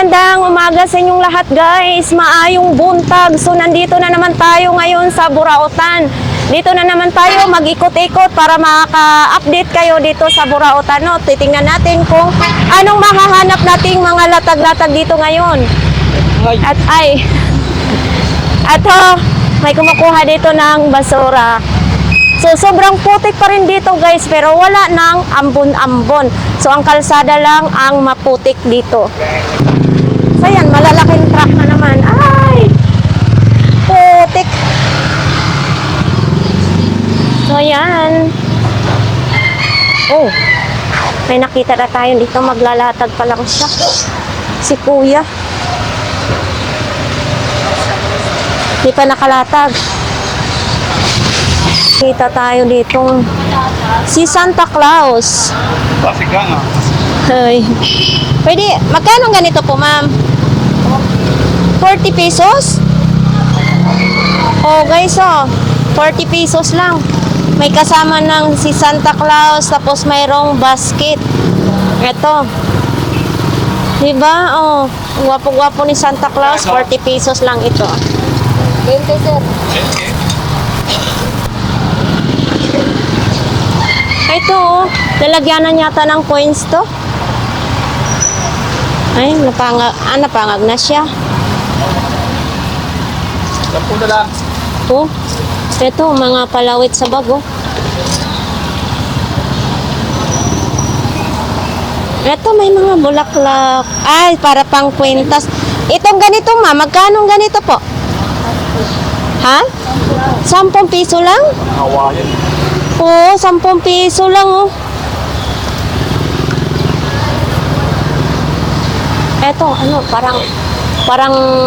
Magandang umaga sa inyong lahat guys, maayong buntag. So nandito na naman tayo ngayon sa Burautan. Dito na naman tayo mag-ikot-ikot para maka-update kayo dito sa Burautan. No? Titingnan natin kung anong mahahanap nating mga latag-latag dito ngayon. At may kumukuha dito ng basura. So, sobrang putik pa rin dito guys, pero wala nang ambon-ambon. So, ang kalsada lang ang maputik dito. So, yan, malalaking truck na naman. Ay! Putik! So, yan. Oh, may nakita na tayo dito. Maglalatag pa lang siya. Si Kuya. Di pa nakalatag. Kita tayo ditong si Santa Claus. Klasika nga. Ay. Pwede, magkano ganito po, ma'am? 40 pesos? Oh, guys, 40 pesos lang. May kasama ng si Santa Claus, tapos mayroong basket. Ito. Diba? Oh, gwapo-gwapo ni Santa Claus, 40 pesos lang ito. 20, sir. Ito, lalagyanan yata ng coins to. Ay, napangag na siya. 10 na lang. Oh, ito, mga palawit sa bago. Ito, may mga bulaklak. Ay, para pang kwintas. Itong ganito, ma, magkano ganito po? Ha? 10 piso lang? Hawayan. Oo, 10 piso lang, oh. Eto, ano, parang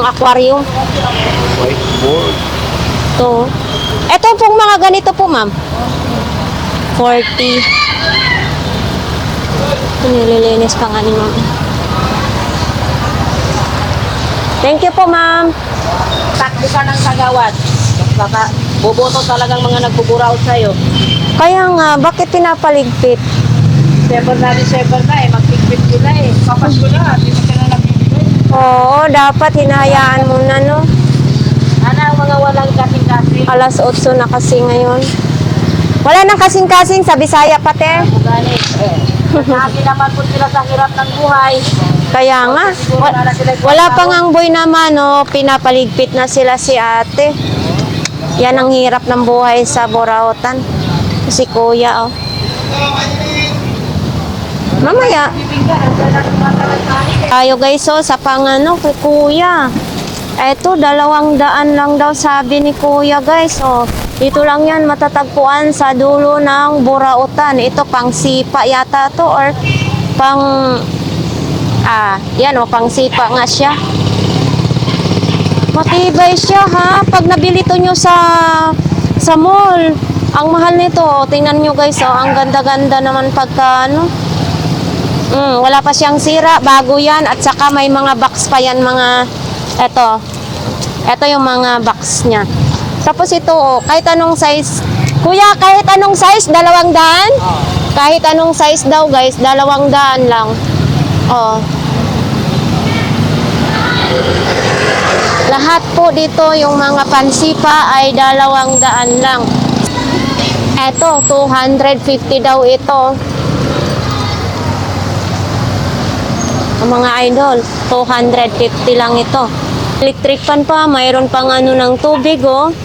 aquarium. Whiteboard. To. Eto pong mga ganito po, ma'am. 40. Nililinis pa nga ni ma'am. Thank you po, ma'am. Takbo ka ng kagawad. Baka boboto talagang mga nagbuburaot sa'yo. Kaya nga, bakit pinapaligpit? December na mag-pigpit ko na eh. Papas ko na, di ba ka na nagbibigay? Oo, dapat hinahayaan mo na, no? Ano ang mga walang kasing-kasing? Alas 8 na kasi ngayon. Wala nang kasing-kasing sa Bisaya pati. Ganit. Sabi naman po sila sa hirap ng buhay. Kaya nga, wala pang ang boy naman, no? Pinapaligpit na sila si ate. Yan ang hirap ng buhay sa Burautan. Si Kuya, oh. Mamaya. Tayo guys, oh, sa pangano kay Kuya. Eto, 200 lang daw sabi ni Kuya guys, oh. Dito lang yan matatagpuan sa dulo ng Burautan. Ito pang sipa yata to or pang yan o, pang sipa nga siya. Matibay siya ha. Pag nabili to nyo sa mall, ang mahal nito. Tingnan nyo guys, oh, ang ganda-ganda naman pagka ano. Wala pa siyang sira, bago yan. At saka may mga box pa yan, mga Ito yung mga box niya. Tapos ito, oh, kahit anong size. Kuya, kahit anong size, 200? Kahit anong size daw guys, 200 lang. Oh. Lahat po dito, yung mga pansipa ay 200 lang. Eto, 250 daw ito. Ang mga idol, 250 lang ito. Electric fan pa, mayroon pang ano ng tubig, oh.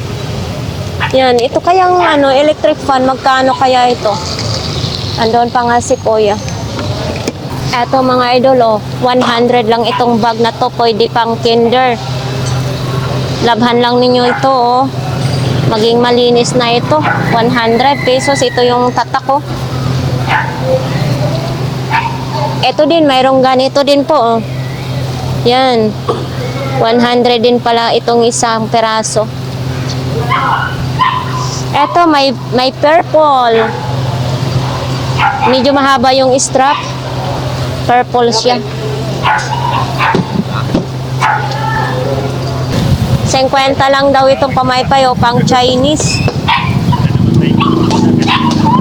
Yan, ito kayang ano, electric fan, magkano kaya ito? Andun pa nga si Kuya. Eto mga idol, oh, 100 lang itong bag na to, pwede pang kinder. Labhan lang ninyo ito, oh. Maging malinis na ito. 100 pesos, ito yung tatak, oh. Ito din, mayroong ganito din po, oh. Yan. 100 din pala itong isang peraso. Eto, may purple. Medyo mahaba yung strap. Purple siya. 50 lang daw itong pamaypay o pang Chinese.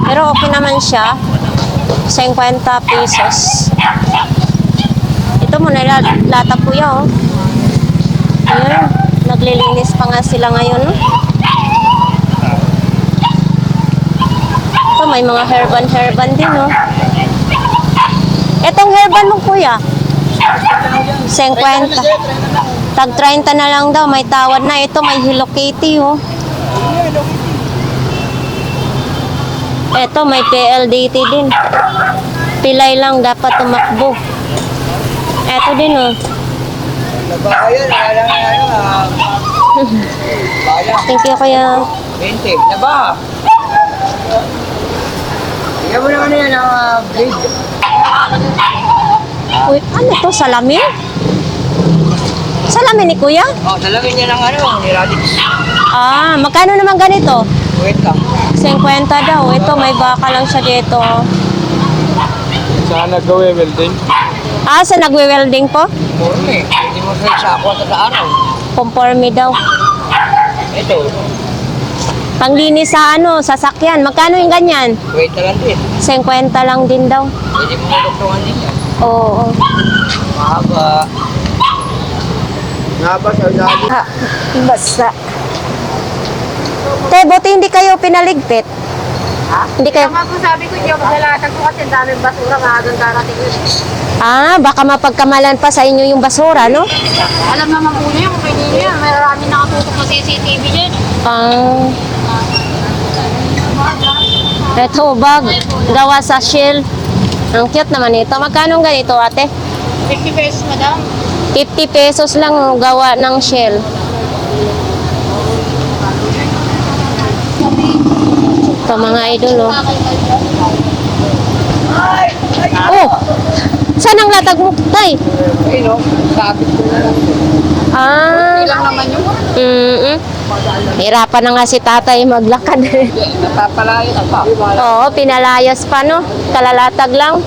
Pero okay naman siya. 50 pesos. Ito Ito mo, nilatag kuya, oh. Ayan, naglilinis pa nga sila ngayon, no? Ito, may mga herban din, no? Itong herban mo, kuya? 50. Tag 30 na lang daw, may tawad na. Ito, may Hello Kitty, oh. Ito, may PLDT din. Pilay lang, dapat tumakbo. Ito din, oh. Nabayan, wala na Thank you, kuya. 20. Naba. Tingnan mo naman yan ang blade. Uy, ano to? Salamin? Salamin ni kuya? Talagyan niya ng Niralix. Ah, magkano naman ganito? Wait lang. 50 daw. Ito, may baka lang siya dito. Saan nag-gawin welding? Ah, sa nagwe-welding po? Purme. Hindi mo sa ako sa araw. Conforme daw. Ito. Panglinis sa sasakyan. Magkano yung ganyan? Wait na lang din. 50 lang din daw. Pwede mo naluktungan din yan. Oo. Mahaba. Mahaba sa ugali. Ha, basta. Te, buti hindi kayo pinaligpit. Ha? Hindi kayo... Tama po sabi ko, hindi ako nalatag ko kasi ang daming basura, maagang darating yun. Ah, baka mapagkamalan pa sa inyo yung basura, no? Alam naman po niya kung pwede niya. Marami nakatutok na CCTV dyan. Ah. Ito, bag. Gawa sa shell. Ang cute naman ito. Magkano ganito, ate? 50 pesos, madam. 50 pesos lang gawa ng shell. Ito, mga idol, oh. Oh! Saan ang latag mo, tay? Ayun o, sabi ko na lang. Ah. Ilang naman yun. Hirapan na nga si tatay maglakad. Napapalayo na pa. Oo, pinalayas pa, no? Kalalatag lang.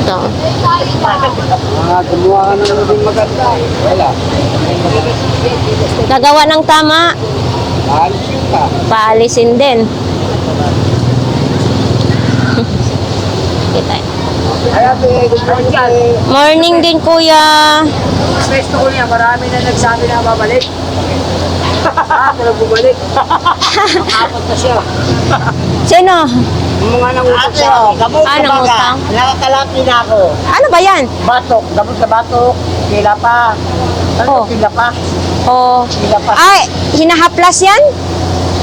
Ito. Mga gumawa ka na naman maganda. Wala. Nagawa ng tama. Alis yun ka. Paalisin din. Kita. Kaya gusto ko dyan. Morning din, kuya. Gusto ko niya, marami na nagsabi na babalik. Bumalik. Apat na siya. Sino? Yung mga nangutang sa akin. Gamot Ah, nangutang? Nakakalaki na ako. Ano ba yan? Batok. Gamot sa batok. Kila pa. Oh. Kila pa. Oh. Kila pa. Ay, hinahaplas yan?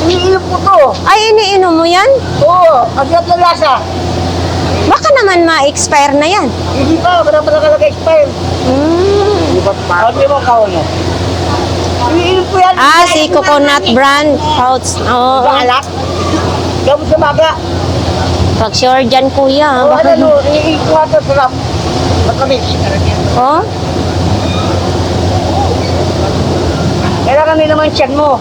Iniinom ko to. Ay, iniinom mo yan? Oo. Ang sarap ng lasa. Baka naman ma-expire na yan. Hindi pa. Wala pa naka-expire. Mm. Hindi mo kaon mo. Iniinom ko yan. Ah, si Coconut Brand Pouch. Oo. Alak. Gamot sa maga. Pag sure dyan, kuya. Oo, Baka... ano, iniinom ko ito. Sarap. Matamis. Oh? Kailangan nila naman tiyan mo.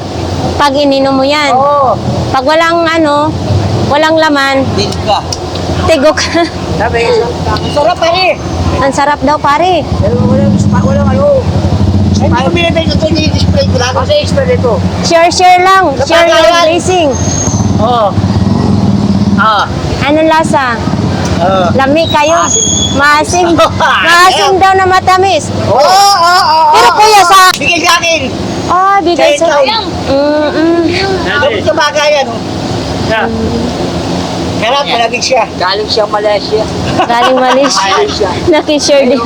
Pag ininom mo yan. Oo. Pag walang walang laman, Din ka. tigok. Sabi, ang sarap pare. Ang sarap daw, pare. Pero walang ano. Hindi ko binibig ito, display ko lang. Kasi expert ito. Share lang. Share your blessing. Oo. Anong lasa? Lami kayo. Maasim. Maasim daw na matamis. Oo. Pero kuya sa... Bigay sa akin. Ah, bigay sa... Sayang. Gamot sa maga yan. Sarap, malabig siya. Galing siya Malaysia. Galing Malaysia. Nakishare din.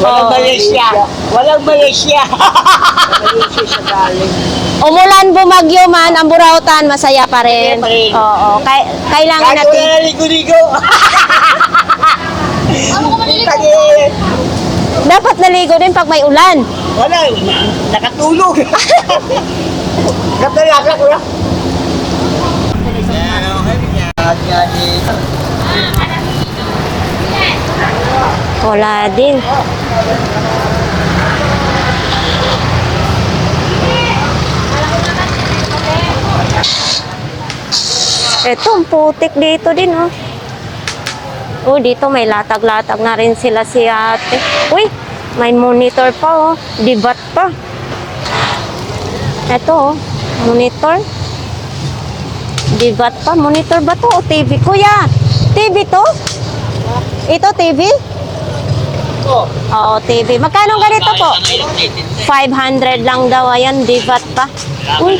Walang Malaysia. Walang Malaysia. Malaysia siya galing. Umulan, bumagyo man, ang burautan, masaya pa rin. Masaya pa rin. Oo. Kailangan Kahit wala natin... na ligo-ligo. Ano ko maliligo? Dapat naligo din pag may ulan. Wala, nakatulog. Kapalasa ko lang. Wala din. Ito, ang putik dito din, oh. Oh, dito may latag-latag na rin sila si ate. Uy, may monitor pa, oh. Dibat pa. Ito, oh. Monitor. Dibat pa. Monitor ba to o TV? Kuya, TV to? Ito, TV? Oo, TV. Magkano ganito po? 500 lang daw. Ayan, divat pa. Uy,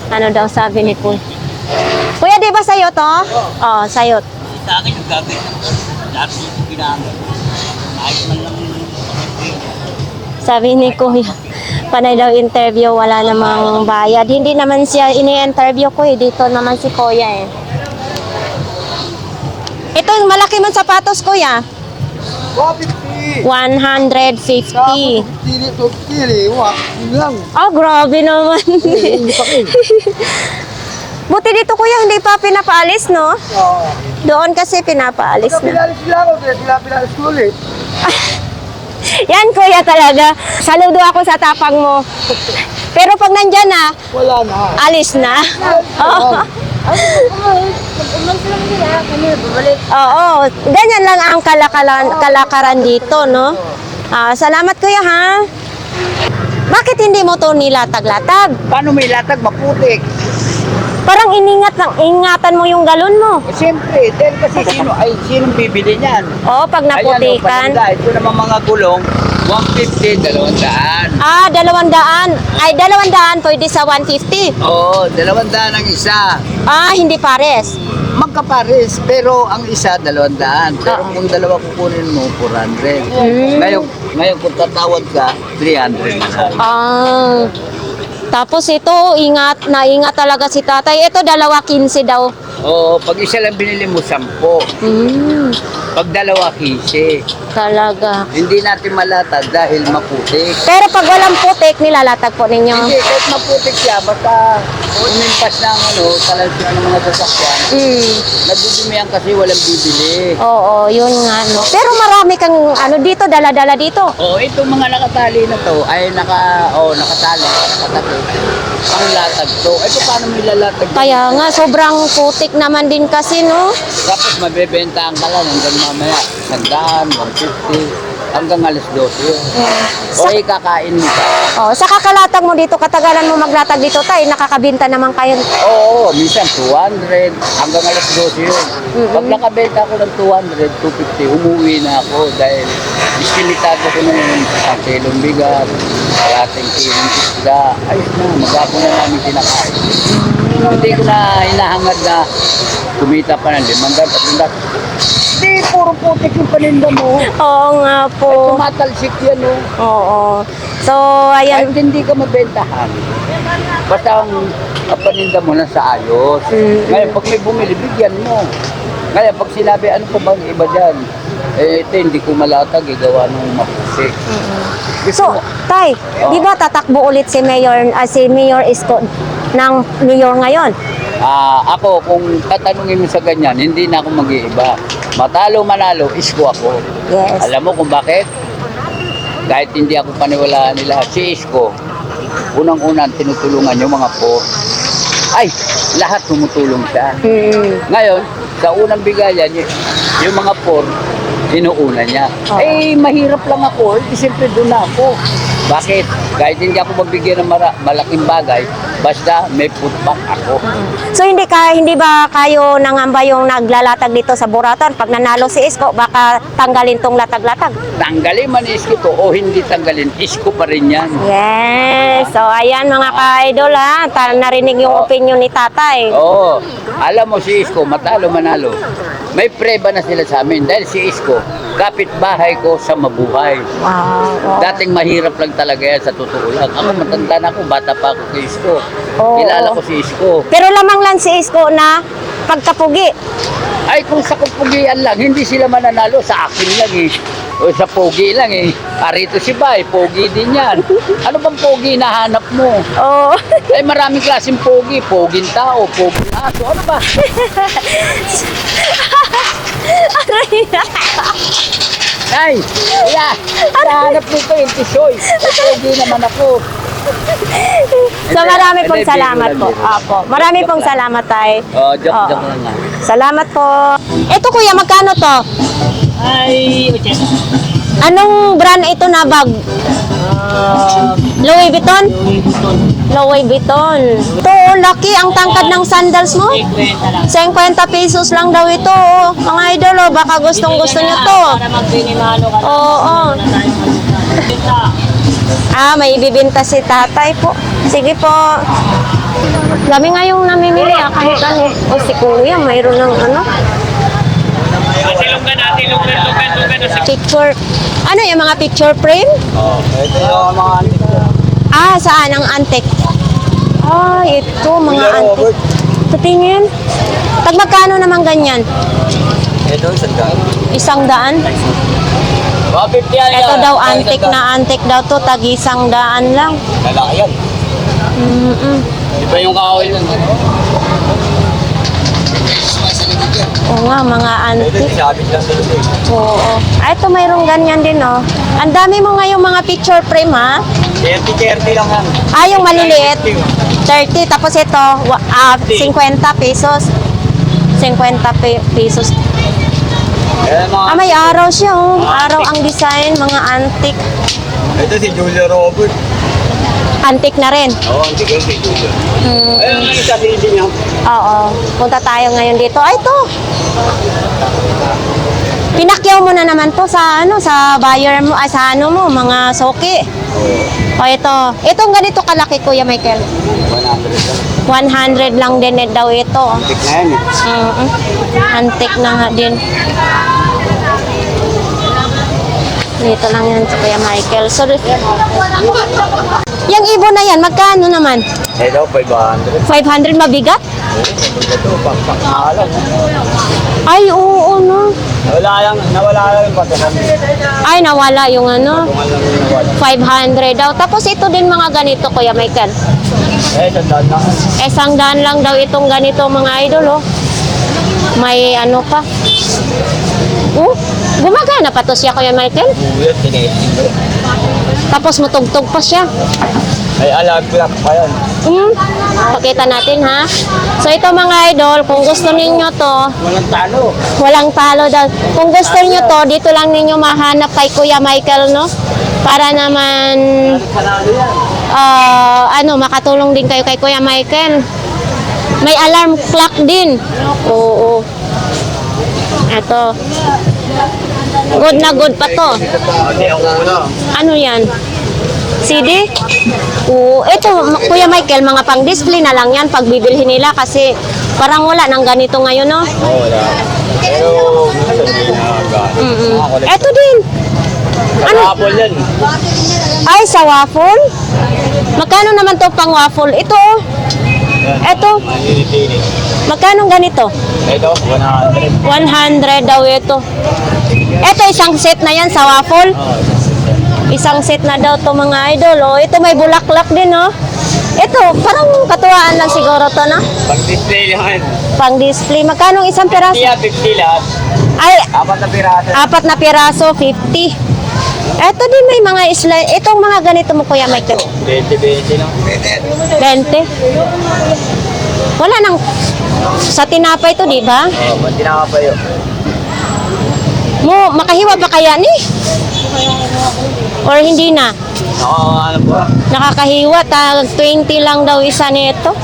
ano daw sabi ni Kuya? Kuya, di ba sa'yo to? Oo, sa'yo. Sa akin yung gagawin ng lahat dito ginamit. Kahit man lang Sabi ni Kuya, panay daw interview, wala namang bayad. Hindi naman siya ini-interview ko eh. Dito naman si Kuya eh. Ito yung malaki mong sapatos, Kuya. 150. 150. Tili, lang. Oh, grabe naman. Buti dito, Kuya, hindi pa pinapaalis, no? Oo. Doon kasi pinapaalis na. Pinalis sila ako, sila pinalis ko ulit. Yan, Kuya, talaga. Saludo ako sa tapang mo. Pero pag nandyan na, Wala na. alis na. Oo. Oo, ganyan lang ang kalakaran dito, no? Salamat, Kuya, ha? Bakit hindi mo to nilatag-latag? paano may latag maputik? Parang ingatan mo yung galon mo. Eh, siyempre, dahil kasi sinong bibili niyan? Oo, pag naputikan. Ayan, ito naman mga gulong, 150, 200. 200. Ay, 200 pwede sa 150. Oo, 200 ang isa. Hindi pares. Magkapares, pero ang isa 200. Pero kung dalawa kukunin mo, 400. Ngayon kung tatawad ka, 300 na lang. Tapos ito, ingat talaga si tatay. Ito, 2.15 daw. Oo, pag isa lang binili mo, 10. Pag dalawa, 15. Talaga. Hindi natin malatag dahil maputik. Pero pag walang putik, nilalatag po ninyo. Hindi, kahit maputik siya, basta umimpas ng talansin ng mga sasakyan, nagdudumihan kasi walang bibili. Oo, yun nga, no. Pero marami kang, dito, dala-dala dito. Oo, itong mga nakatali na to, ay nakatali, nakatato. Ang latag to. Ito paano may lalatag? Kaya nga, sobrang putik naman din kasi, no? Tapos mabebentahan ka lang hanggang mamaya. 100, 150, hanggang alas 12. O kakain mo ka. Sa kakalatag mo dito, katagalan mo maglatag dito, tay, nakakabinta naman kayo. Oo, minsan 200, hanggang alas 12 yun. Pag nakabenta ako ng 200, 250, umuwi na ako dahil iskinitado ko ng isang kilong bigas, kalating kilong isda. Ayos na, maghapon na namin kinakain. Hindi ko na hinahangad na kumita pa ng 500, 300. Hindi, puro putik yung paninda mo. Oo nga po. Tumatalsik yan, oh. Oo. So, ayan. Kahit hindi ka mabentahan, basta ang paninda mo na sa ayos. Ngayon, pag may bumili, bigyan mo. Ngayon, pag sinabi, ano pa bang iba dyan? Ito, hindi ko malatag, gawa ng mapusik. So, tay, di ba tatakbo ulit si Mayor Isko ng Mayor ngayon? Ako, kung tatanungin mo sa ganyan, hindi na ako mag-iiba. Matalo, manalo, isko ako. Yes. Alam mo kung bakit? Kahit hindi ako paniwalaan nila, si Isko, unang-unang tinutulungan yung mga poor. Ay, lahat tumutulong siya. Ngayon, sa unang bigayan, yung mga poor, inuuna niya. Mahirap lang ako, siyempre doon na ako. Bakit? Kahit hindi ako mabigyan ng malaking bagay, basta may putback ako. So, hindi ba kayo nangamba yung naglalatag dito sa Buraton? Pag nanalo si Isko, baka tanggalin tong latag-latag? Tanggalin man Isko to o hindi tanggalin, Isko pa rin yan. Yes. So, ayan mga ka-idol, ha. Narinig yung opinion ni tatay. Oo. Alam mo si Isko, matalo manalo. May preba na sila sa amin dahil si Isko, kapitbahay ko sa mabuhay. Wow. Dating mahirap lang talaga yan sa totoo lang. Ako matanda na ako, bata pa ako kay Isko. Oo. Kilala ko si Isko. Pero lamang lang si Isko na pagkapugi. Ay kung sa kapugian lang, hindi sila mananalo sa akin lang eh. O sa pogi lang eh. Arito si Bay, pogi din yan. Ano bang pogi na hanap mo? Oo. Ay maraming klaseng pogi. Poging tao, poging aso. Ano ba? Ay, kaya, nahanap nito yung tisoy. Pogi naman ako. So marami pong salamat po. Apo. Marami pong salamat tay. Joke lang nga. Salamat po. Ito kuya, magkano to? Ay, Anong brand ito na bag? Louis Vuitton? Louis Vuitton. Ito, oh, laki ang tangkad ng sandals mo. 50 pesos lang daw ito, oh. Mga idol, oh, baka gustong gusto nyo to. Para magbinimalo ka. Oo. May ibibinta si tatay po. Sige po. Dami nga yung namimili, kahit ano. O si kuya, mayroon ng ano. Picture. Ano yung mga picture frame? Ito yung mga antik. Saan ang antique? Ito, mga antique. Patingin. Tag magkano naman ganyan? Ito, isang 100? Ito daw antique na antique daw to, tag 100 lang. Lalaki yan. Iba yung kahoy nun. Oo nga, mga antique. Sabit lang dito. Oo. Ito mayroong ganyan din, oh. Ang dami mo ngayong mga picture frame, ha? 30 lang yan. Yung maliliit. 30. Tapos ito, 50 pesos. 50 pesos. May araw siya, oh. Araw ang design, mga antique. Ito si Julia Robert. Antique na rin. Oo, antik yun si Julia. Ayun, isa si Indy niya. Oo. Punta tayo ngayon dito. Ito. Pinakyaw mo na naman to sa sa buyer mo, sa mo, mga soki. Ito. Itong ganito kalaki, Kuya Michael. 100 lang. 100 lang din daw ito. Antik na yan eh. Antique na nga din. Dito lang yan sa Kuya Michael. So, yung ibon na yan, magkano naman? Ito, 500. 500 mabigat? Ito, pang-alam. Ay, oo, no. Nawala lang yung patahan. Ay, nawala yung ano. Tungan lang yung nawala. 500 daw. Tapos ito din mga ganito, Kuya Michael. Sandaan na. 100 lang daw itong ganito, mga idol, oh. May ano pa. Gumagana pa to siya, Kuya Michael. Buyat, tinesting ko. Tapos matugtog pa siya. Ay, alag black pa yan. Pakita natin, ha. So ito mga idol, kung gusto ninyo to, Walang talo. walang talo daw. Kung gusto niyo to, dito lang ninyo mahanap kay Kuya Michael, no? Para naman Panalo yan. makatulong din kayo kay Kuya Michael. May alarm clock din. Oo. Ito. Good na good pa to. Hindi ako una. Ano yan? CD? Oo. Ito, Kuya Michael, mga pang-display na lang yan pag bibilhin nila kasi parang wala nang ganito ngayon, no? Oo, wala. Pero, Ito din. Ano? Apple yan. Ay, sa waffle? Magkano naman to pang waffle? Ito, oh. Ito. Maninitinit. Magkano ganito? Ito, 100. 100 daw ito. Ito, isang set na yan sa waffle. Isang set na daw to mga idol. Oh. Ito may bulaklak din, oh. Ito, parang katuwaan lang siguro to, no? Pag-display lang yan. Pang-display. Magkano ang isang piraso? 50 lahat. Ay, 4 na piraso. 4 na piraso, 50. Ito din may mga slide. Itong mga ganito mo, Kuya Michael. 20 lang. 20. Wala nang sa tinapay to, di ba? Oo, ba't tinakapayo? Makahiwa pa kaya ni? Or hindi na? Ano po? Nakakahiwa, tag 20 lang daw isa nito.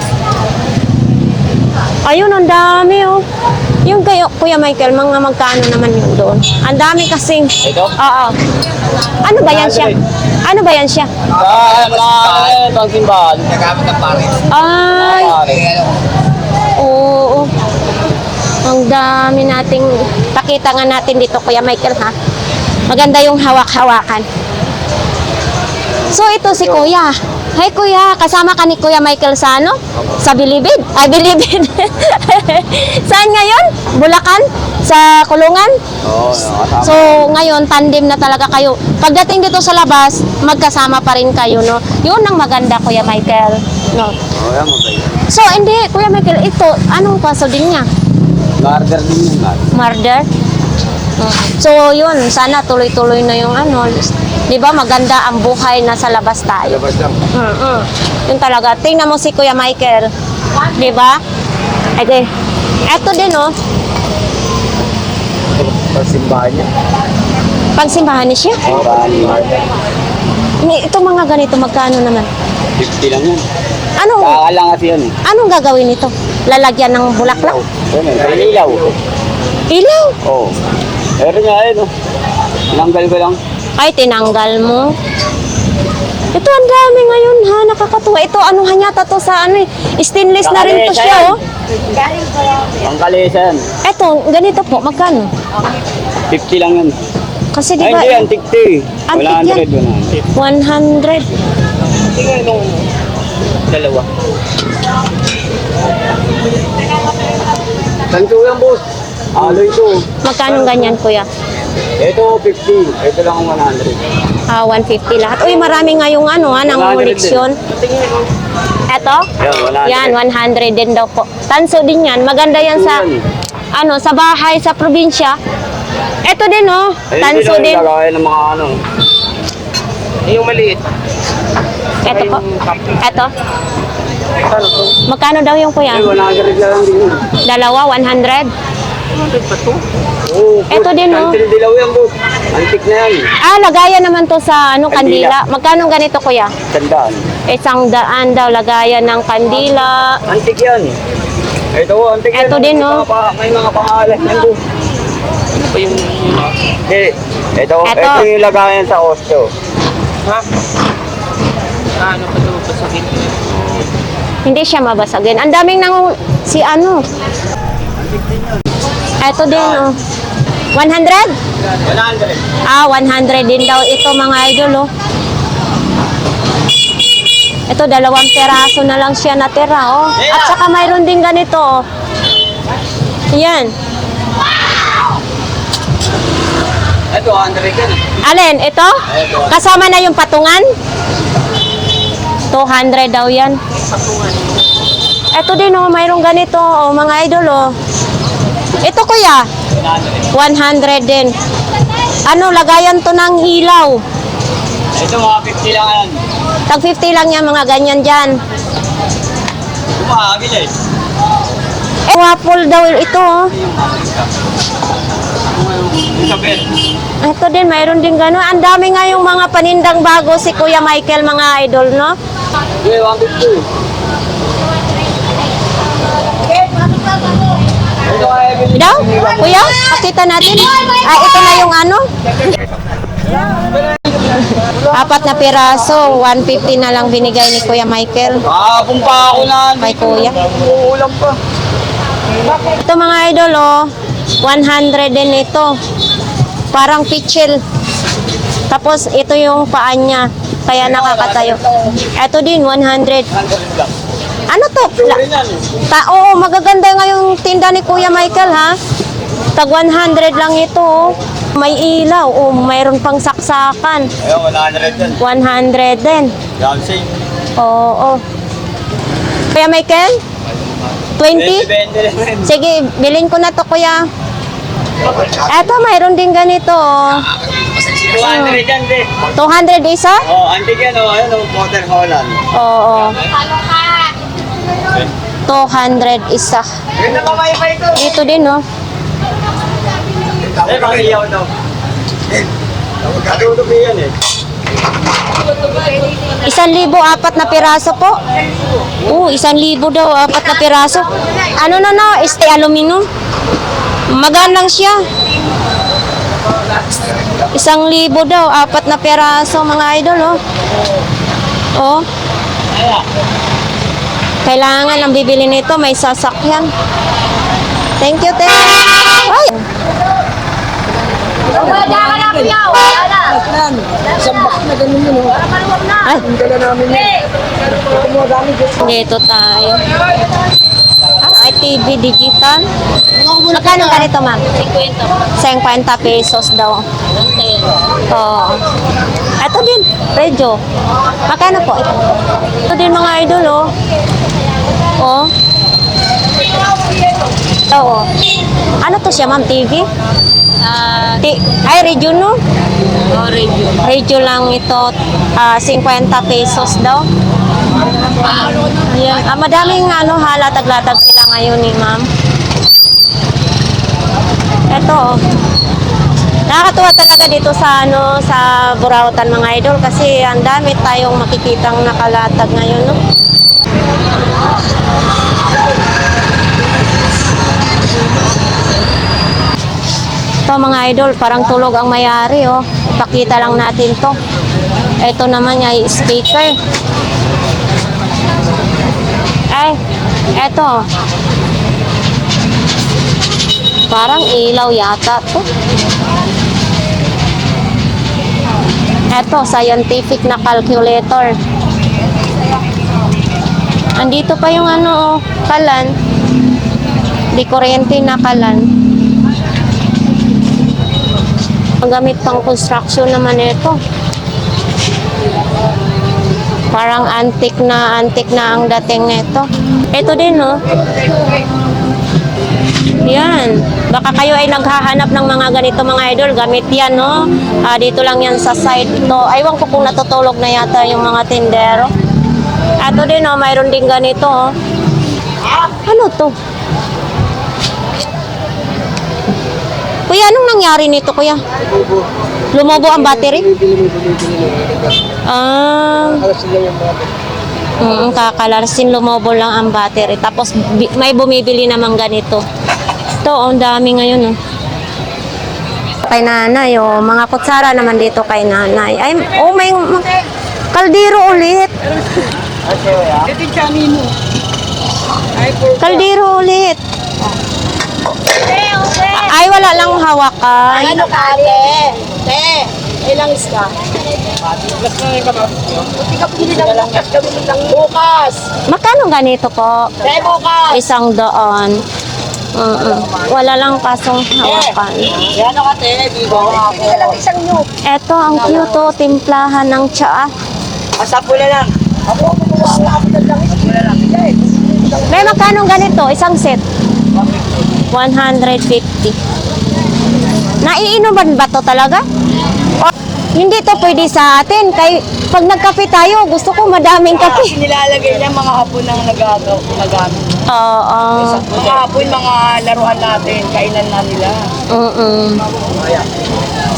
Ayun, ang dami, oh. Yung kayo, Kuya Michael, mga magkano naman yung doon? Ang dami kasing... Ito? Oo. Ano ba yan siya? Ano ba yan siya? Pang simbahan. Nagamit ng pare. Ay, oo. Ang dami nating... Pakita nga natin dito, Kuya Michael, ha? Maganda yung hawak-hawakan. So, ito si Kuya. Hey, Kuya. Kasama ka ni Kuya Michael sa ano? Sa Bilibid? Ay, Bilibid. Saan ngayon? Bulacan? Sa kulungan? Oo, nakasama. So, ngayon, tandem na talaga kayo. Pagdating dito sa labas, magkasama pa rin kayo, no? Yun ang maganda, Kuya Michael. No? Oo, yan mabay. So, hindi, Kuya Michael, ito, anong kaso din niya? Garter din yan, Murder? So, yun, sana tuloy-tuloy na yung ano. Di ba, maganda ang buhay na sa labas tayo. Labas lang. Yun talaga. Tingnan mo si Kuya Michael. Di ba? Okay. Eto din, oh. Pang simbahan niya. Pagsimbahan niya siya. Simbahan niya. Itong mga ganito, magkano naman? 50 lang yan. Anong, Kakalang kasi yan eh. anong gagawin nito? Lalagyan ng bulaklak? Yan eh, may ilaw. Ilaw? Oo. Pero nga ayun, oh. Tinanggal ko lang. Ay, tinanggal mo. Ito, ang dami ngayon ha, nakakatuwa. Ito, ano hanyata to sa ano eh. Stainless na rin to siya, oh. Ang kalesa yan. Ito, ganito po, magkano? 50 lang yan. Kasi di Ay, ba, hindi, antik to eh. Antik yan. 100. 100. Tingnan nung dalawa. Tanto yan, boss. Alo ito. Magkano ganyan, kuya? Ito, 50. Ito lang ang 100. 150 lahat. Uy, marami nga yung ano ha, ng 100 din. koleksyon. Ito? Yan, 100. Yan, 100 din daw po. Tanso din yan. Maganda yan sa, ano, sa bahay, sa probinsya. Ito din, oh. Tanso din. Ayun ng mga ano. Yung maliit. Ito po. Ito. Magkano daw yung kuya? Ay, 100 lang din. Dalawa, 100. Oo. Ito din, oh. Kantil dilaw yan, boss. Antik na yan. Lagayan naman to sa ano, Kandila. kandila. Magkano ganito, kuya? Tandaan. 100 daw, lagayan ng kandila. Antik yan. Ito, antik yan. Ito din, oh. May mga pangalan yan, boss. Ano pa yung... Ito Ito. yung lagayan sa osteo. Ano pa ito pasagin? Hindi siya mabasagin. Ang daming nang si ano. Ito din, oh. 100? 100. 100 din daw ito, mga idol, oh. Ito, 2 peraso na lang siya natira, oh. At saka mayroon din ganito, oh. Yan. Ito, 100 yan. Alin, ito? Kasama na yung patungan? 200 daw yan. Ito din, oh, mayroong ganito, oh, mga idol, oh. Ito, kuya, 100 din. Ano, lagayan to ng ilaw. Ito, mga 50 lang yan. Tag 50 lang yan, mga ganyan dyan. Kumahagil eh. Waffle daw ito, oh. Isabel. Ito din, mayroon din gano'n. Ang dami nga yung mga panindang bago si Kuya Michael, mga idol, no? Okay, 150. Ito, Daw? Kuya, pakita natin. Ito na yung ano? 4 na piraso, 150 na lang binigay ni Kuya Michael. Pumpa ako na. Kay Kuya. Uulam pa. Ito mga idol, oh. 100 din ito. Parang pichil. Tapos ito yung paa niya. Kaya nakakatayo. Ito din, 100. Ano to? Oo, magaganda nga yung tinda ni Kuya Michael, ha? Tag 100 lang ito, oh. May ilaw, oh. Mayroon pang saksakan. Ayun, 100 yan. 100 din. Dancing. Oo. Kuya Michael? 20? 20. Sige, bilhin ko na to, kuya. Eto, mayroon din ganito, oh. 200 yan, de. 200 isa? Oh, antik yan, oh. Ayun, oh, Potter Holland. Oo. 200 isa. Yun na mamay ito. Dito din, oh. Eh, makiyaw daw. Katutupi yan eh. 1,000, 4 na piraso po. 1,000 daw, 4 na piraso. Ano na na, aluminum. Magaan lang siya. 1,000 daw, 4 na piraso, mga idol, oh. Oh. Kailangan ang bibili nito, may sasakyan. Thank you, te. Ay! Ay. Dito tayo. Ay, TV digital. Magkano ganito, ma'am? 50 pesos daw. Oo. Ito din, radio. Magkano po ito? Ito din, mga idol, oh. Oh. Oo. Ano to siya, ma'am? TV? Ay, radio, no? Radio lang ito. 50 pesos daw. Ayan. Madaming halatag-latag sila ngayon ni ma'am. Ito, oh. Nakakatuwa talaga dito sa sa Burautan mga idol kasi ang dami tayong makikitang nakalatag ngayon, no? Ito mga idol, parang tulog ang mayari, oh. Ipakita lang natin to. Ito naman ay speaker. Ay, eto. Parang ilaw yata to. Eto, scientific na calculator. Andito pa yung ano, oh, kalan. Di kuryente na kalan. Ang gamit pang construction naman ito. Parang antique na ang dating nito. Ito din, no? Yan. Baka kayo ay naghahanap ng mga ganito mga idol. Gamit yan, no? Dito lang yan sa site. Ito. Aywan ko kung natutulog na yata yung mga tindero. Ito din, no? Mayroon din ganito, oh. Ano to? Kuya, anong nangyari nito, kuya? Lumobo ang battery? Kakalarsin, lumobo lang ang battery. Tapos may bumibili namang ganito. Ito, ang dami ngayon, oh. Kay nanay, oh. Mga kutsara naman dito kay nanay. Ay, oh, may kaldero ulit. Kaldero ulit. Ay, wala lang hawakan. Ano ka, ate? Te, ilang isda? Hindi ka pili ng lakas, gawin ng bukas. Magkano ganito po? Te, bukas. 100. Wala lang kasong hawakan. Yan ako, te. Bigo ako. Hindi lang isang nyug. Eto, ang cute, oh. Timplahan ng tsaa. Asapula lang. Ako, asapula lang. Asapula lang. May magkano ganito? Isang set? 150. Naiinuman ba to talaga? O, hindi to pwede sa atin. Kay, pag nagkape tayo, gusto ko madaming kape. Nilalagay niya mga hapon ng nagamit. Oo. Mga hapon, mga laruan natin, kainan na nila.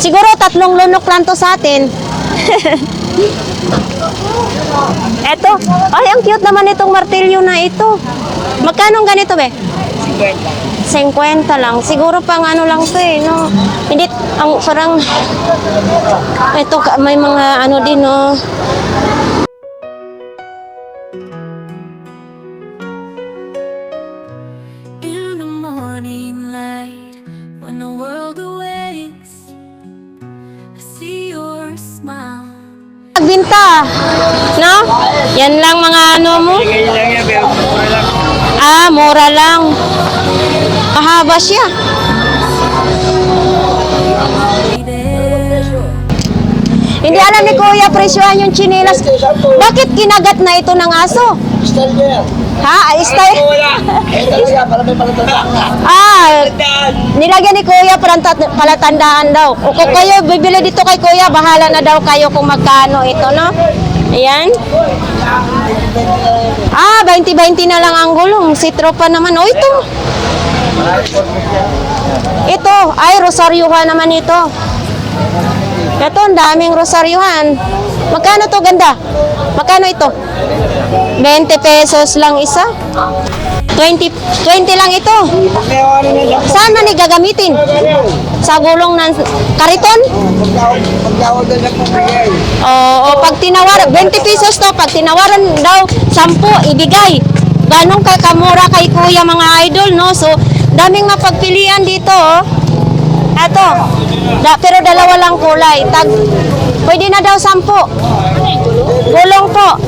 Siguro 3 lunok lang to sa atin. Eto. Ay, ang cute naman itong martilyo na ito. Magkano ganito, be? 50 lang. Siguro pang ano lang to eh, no? Hindi, ang parang, ito, may mga ano din, no? In the morning light, when the world awakes, I see your smile. Pagbinta, no? Yan lang mga ano mo? Mura lang. Mahaba siya. Hindi alam ni Kuya presyohan yung chinelas. Bakit kinagat na ito ng aso? Ha? Style? Nilagyan ni Kuya palatandaan daw. O kung kayo bibili dito kay Kuya, bahala na daw kayo kung magkano ito, no? Ayan. 20-20 na lang ang gulong. Si Tropa naman. Oh, ito. Ito. Ay, rosaryuhan naman ito. Ito, ang daming rosaryuhan. Magkano to, ganda? Magkano ito? 20 pesos lang isa. 20 lang ito. Saan man gagamitin? Sa gulong ng kariton? Oo, pag tinawaran, 20 pesos to, pag tinawaran daw 10, ibigay. Ganong kakamura kay Kuya mga idol, no? So, daming mapagpilian dito, oh. Eto, pero dalawa lang kulay. Pwede na daw 10. Gulong po.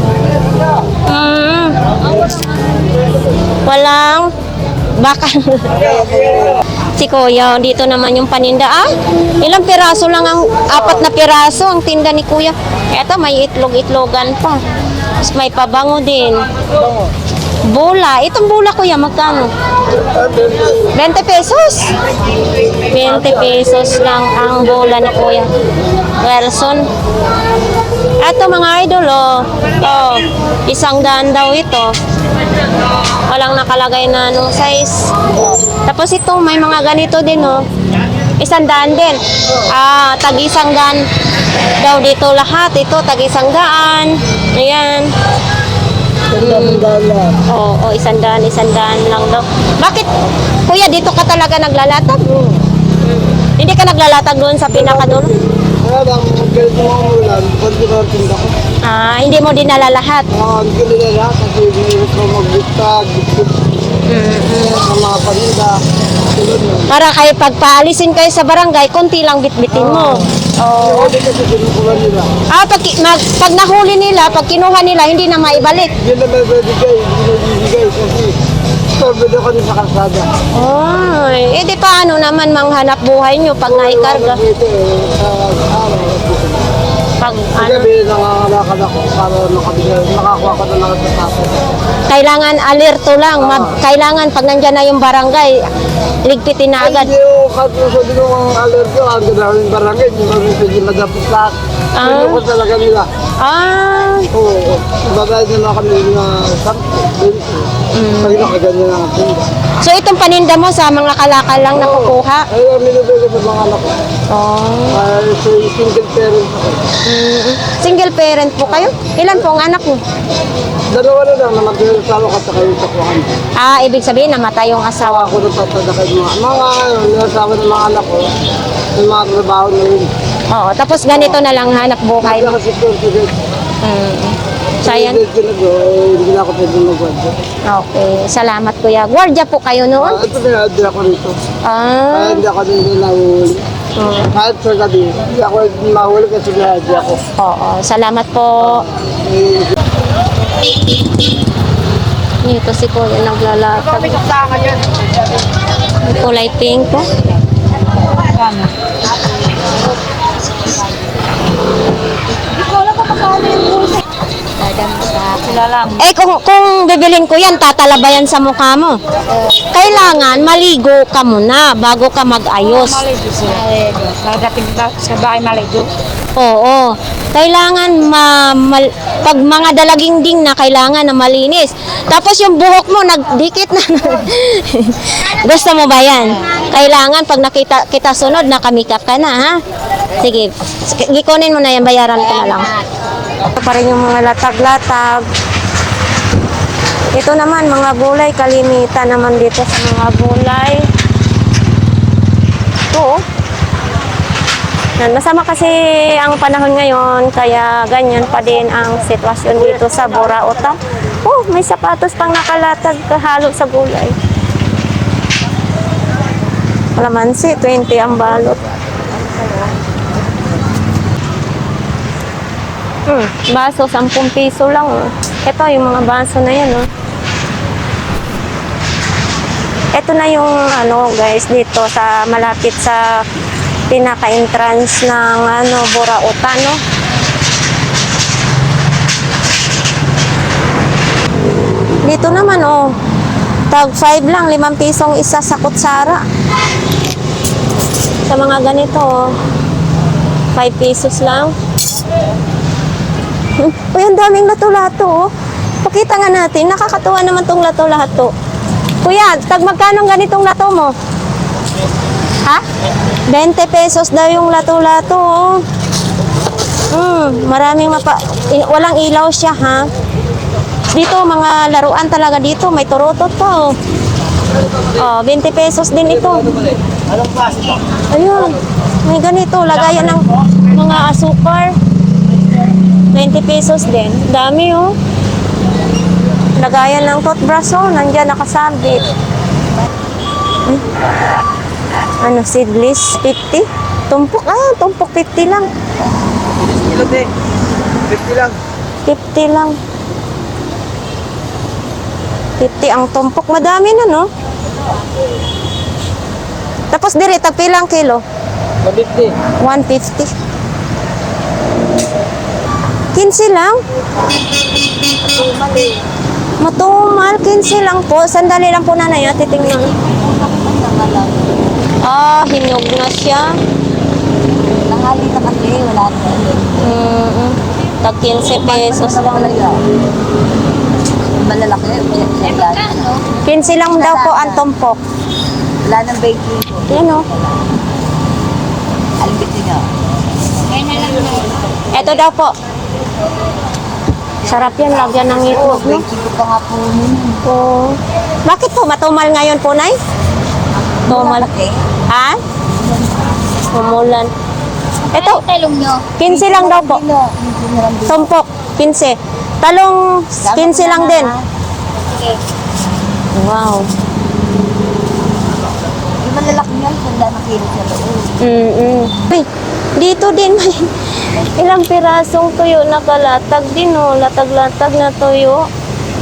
Walang baka. Si Kuya, dito naman yung paninda. Ilang piraso lang ang 4 na piraso ang tinda ni Kuya. Eto, may itlog-itlogan pa. Tapos may pabango din. Bula. Itong bula, Kuya, magkano? 20 pesos. 20 pesos lang ang bula ni Kuya. Wilson. Eto mga idol, oh. Oh, 100 daw ito. Walang nakalagay na anong size. Tapos ito, may mga ganito din, oh. 100 din. Tag-100 daw dito lahat. Ito, tag-100. Ayan. Oo, 100 lang daw. Bakit, kuya, dito ka talaga naglalatag? Hindi ka naglalatag doon sa pinakadulo? Kaya lang, magkalit mo ang ulan, pwede ko rin tinda ko. Hindi mo dinala lahat. Hindi ko nila lahat kasi mayroon ko magbitag, sa mga paninda. Tulad na. Para kayo pagpaalisin kayo sa barangay, konti lang bitbitin mo. Oo. Hindi kasi sinukulan nila. Pag nahuli nila, pag kinuha nila, hindi na maibalik. Yun na may bibigay, hindi na bibigay kasi sorbedo kami sa kalsada. Ay, di paano naman manghanap buhay nyo pag naikarga? Ito sa araw. Pag Gabi, nangangalakad ako para nakakuha ko na lang sa tapos. kailangan alerto lang. Kailangan pag nandyan na yung barangay, ligpitin na agad. Hindi ko sabi ko ang alerto, ang ganda yung barangay, hindi ko pwede madapos lahat. Hindi ko talaga nila. Oo, babayad nila kami na 10, 20. Pag nakaganyan lang ang tinda. So itong paninda mo sa mga kalakal lang nakukuha? Ayun, minubigay sa mga anak ko. Ay, so, single parent ako. Single parent po kayo? Ilan po ang anak mo? Dalawa na lang na mag-asawa ka sa kayo sa kuhan. Ibig sabihin namatay yung asawa. Ako na papadakay mga asawa ng mga anak ko, yung mga trabaho na yun. Oo, tapos ganito na lang hanap buhay. Kaya kasi ito, Sayang. Hindi na ako pwede mag-gwadya. Okay, salamat kuya. Gwardiya po kayo noon? Ito na, hindi ako rito. Kaya Ah, hindi ako din nahuli. Kahit sa gabi, hindi ako mahuli kasi hindi ako. oo, salamat po. Dito si kuya naglalatag. Kulay pink po. Kung bibilin ko yan, tatalabayan sa mukha mo. Kailangan maligo ka muna bago ka mag-ayos. Nadating sa bahay maligo. Oo. Kailangan pag mga dalaginding na kailangan na malinis. Tapos yung buhok mo nagdikit na. Gusto mo ba yan? Kailangan pag nakita kita sunod nakamikap ka na, ha? Sige. Gikunin mo na yan, bayaran ko na lang. Ito pa rin yung mga latag-latag. Ito naman mga gulay, kalimitan naman dito sa mga gulay. Ito, oh. Masama kasi ang panahon ngayon, kaya ganyan pa din ang sitwasyon dito sa Burauta. Oh, may sapatos pang nakalatag kahalo sa gulay. Kalamansi, 20 ang balot. Baso, 10 piso lang. Oh. Ito, yung mga baso na yan. Oh. Ito na yung guys, dito sa malapit sa pinaka-entrance ng Burauta, no? Dito naman, oh. Tag 5 lang, 5 pisong isa sa kutsara. Sa mga ganito, oh. 5 pesos lang. Uy, ang daming lato-lato, oh. Pakita nga natin, nakakatuwa naman tong lato-lato. Kuya, tag magkano ganitong lato mo? Ha? 20 pesos daw yung lato-lato, oh. Maraming walang ilaw siya, ha? Dito, mga laruan talaga dito. May turutot pa, oh. Oh, 20 pesos din ito. Ayun. May ganito, lagayan ng mga asukar. 20 pesos din. Dami, oh. Lagayan ng toothbrush, oh. Nandiyan nakasabit. Seedless, 50? Tumpok, tumpok 50 lang. Kilo, 50 lang. 50 lang. 50 ang tumpok. Madami na, no? Tapos dire, tagpilang kilo? 150. 150. 15 lang? Matumal, 15 lang po. Sandali lang po, nanay, titingnan. Hinog na siya. Nangali na kasi, wala na. Tag 15 pesos lang. Malalaki, wala na. 15 lang daw po ang tumpok. Wala nang baking. Yan, oh. Alin gusto nyo? Ito daw po. Sarap yan, lagyan ng itlog, no? Chico pa nga po nun. Oo. Bakit po matumal ngayon po, Nay? Tumal. Ha? Umulan. Ito, Talong nyo. 15 lang daw po. Tumpok, 15. Talong, 15 lang din. Wow. Yung malalaki nyo, sanda na kilo sa loob. Ay, dito din may ilang pirasong tuyo nakalatag din, oh. Latag-latag na tuyo.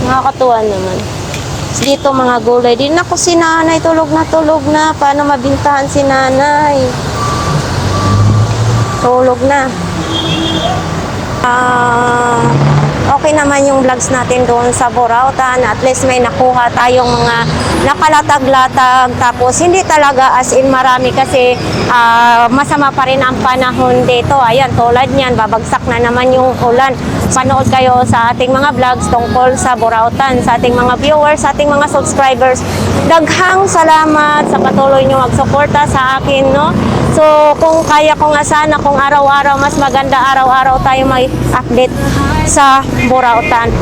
Nakakatuwa naman. Dito mga gulay din. Naku, si nanay, tulog na. Paano mabintahan si nanay? Tulog na. Okay naman yung vlogs natin doon sa Burautan. At least may nakuha tayong mga nakalatag-latag. Tapos hindi talaga as in marami kasi masama pa rin ang panahon dito. Ayan, tulad niyan, babagsak na naman yung ulan. Panood kayo sa ating mga vlogs tungkol sa Burautan, sa ating mga viewers, sa ating mga subscribers. Daghang salamat sa patuloy nyo magsuporta sa akin, no? So, kung kaya ko nga sana, kung araw-araw, mas maganda araw-araw tayo may update sa Burautan.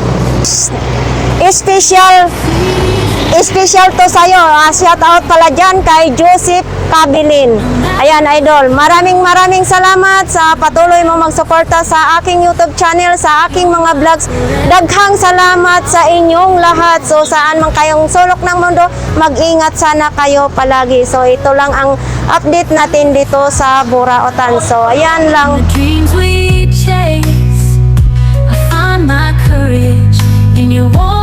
Special to sa'yo. Shout out pala dyan kay Joseph Kabilin. Ayan, idol. Maraming salamat sa patuloy mo magsuporta sa aking YouTube channel, sa aking mga vlogs. Daghang salamat sa inyong lahat. So, saan man kayong sulok ng mundo, mag-ingat sana kayo palagi. So, ito lang ang update natin dito sa Burautan. So, ayan lang. The dreams we chase, I find my courage in your warmth.